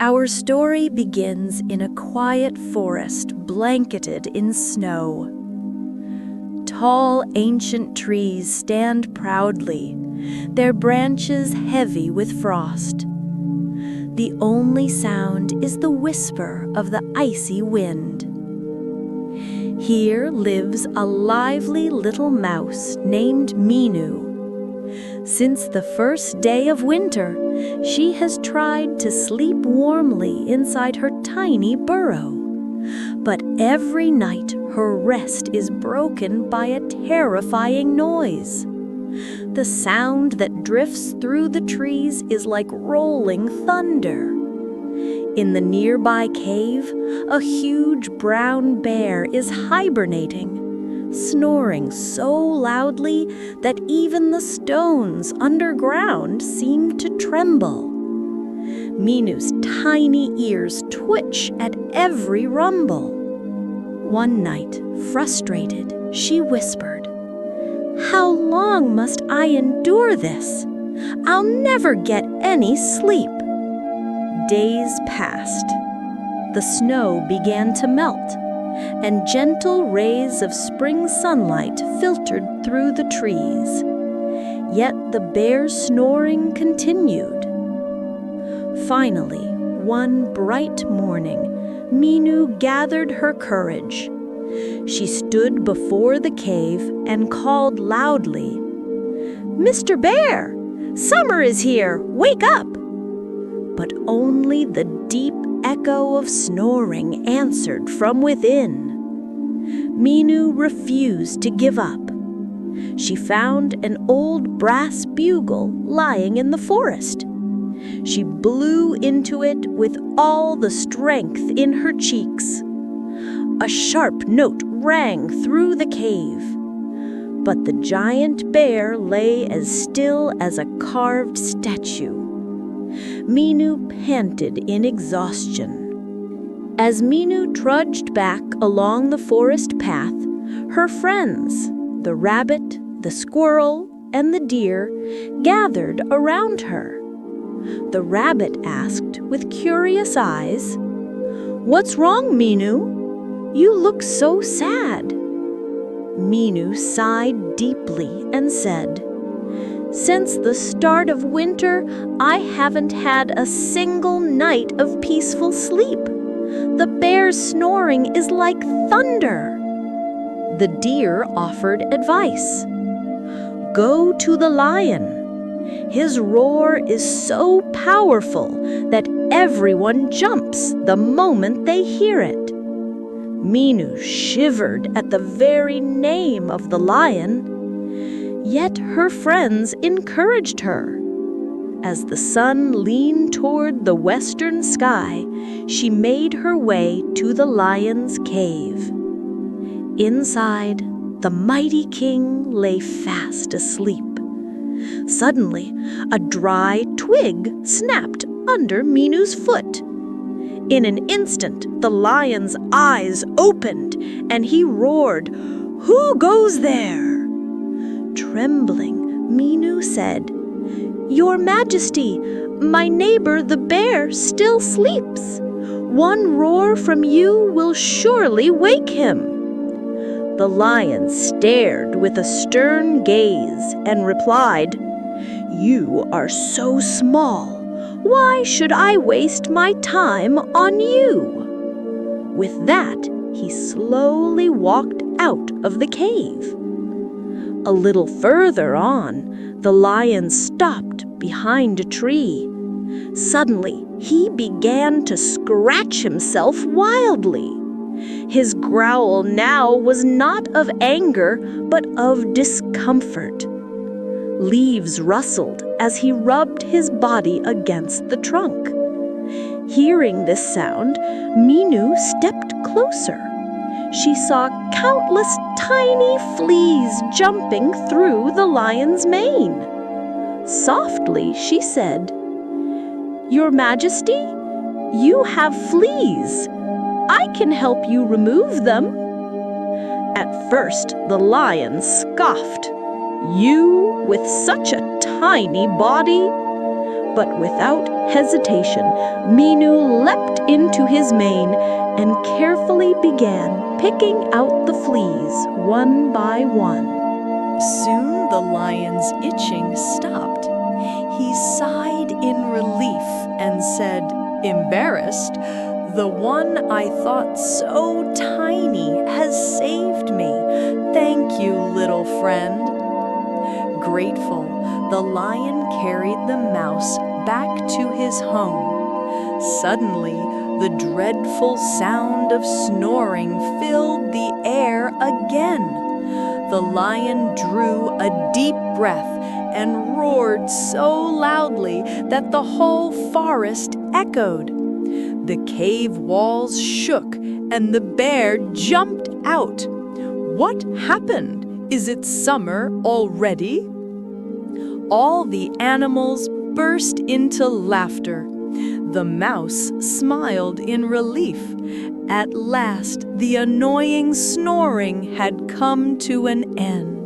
Our story begins in a quiet forest blanketed in snow. Tall, ancient trees stand proudly, their branches heavy with frost. The only sound is the whisper of the icy wind. Here lives a lively little mouse named Minu. Since the first day of winter, she has tried to sleep warmly inside her tiny burrow. But every night her rest is broken by a terrifying noise. The sound that drifts through the trees is like rolling thunder. In the nearby cave, a huge brown bear is hibernating, snoring so loudly that even the stones underground seem to tremble. Minu's tiny ears twitch at every rumble. One night, frustrated, she whispered, "How long must I endure this? I'll never get any sleep." Days passed. The snow began to melt, and gentle rays of spring sunlight filtered through the trees. Yet the bear's snoring continued. Finally, one bright morning, Minu gathered her courage. She stood before the cave and called loudly, "Mr. Bear, summer is here, wake up!" But only the deep echo of snoring answered from within. Minu refused to give up. She found an old brass bugle lying in the forest. She blew into it with all the strength in her cheeks. A sharp note rang through the cave, but the giant bear lay as still as a carved statue. Minu panted in exhaustion. As Minu trudged back along the forest path, her friends, the rabbit, the squirrel, and the deer, gathered around her. The rabbit asked with curious eyes, "What's wrong, Minu? You look so sad." Minu sighed deeply and said, "Since the start of winter, I haven't had a single night of peaceful sleep. The bear's snoring is like thunder." The deer offered advice. "Go to the lion. His roar is so powerful that everyone jumps the moment they hear it." Minu shivered at the very name of the lion. Yet her friends encouraged her. As the sun leaned toward the western sky, she made her way to the lion's cave. Inside, the mighty king lay fast asleep. Suddenly, a dry twig snapped under Minu's foot. In an instant, the lion's eyes opened, and he roared, "Who goes there?" Trembling, Minu said, "Your Majesty, my neighbor the bear still sleeps. One roar from you will surely wake him." The lion stared with a stern gaze and replied, "You are so small. Why should I waste my time on you?" With that, he slowly walked out of the cave. A little further on, the lion stopped behind a tree. Suddenly, he began to scratch himself wildly. His growl now was not of anger, but of discomfort. Leaves rustled as he rubbed his body against the trunk. Hearing this sound, Minu stepped closer. She saw countless tiny fleas jumping through the lion's mane. Softly, she said, "Your Majesty, you have fleas. I can help you remove them." At first, the lion scoffed. "You with such a tiny body?" But without hesitation, Minu leapt into his mane and carefully began picking out the fleas one by one. Soon the lion's itching stopped. He sighed in relief and said, embarrassed, "The one I thought so tiny has saved me. Thank you, little friend." Grateful, the lion carried the mouse back to his home. Suddenly, the dreadful sound of snoring filled the air again. The lion drew a deep breath and roared so loudly that the whole forest echoed. The cave walls shook and the bear jumped out. "What happened? Is it summer already?" All the animals burst into laughter. The mouse smiled in relief. At last, the annoying snoring had come to an end.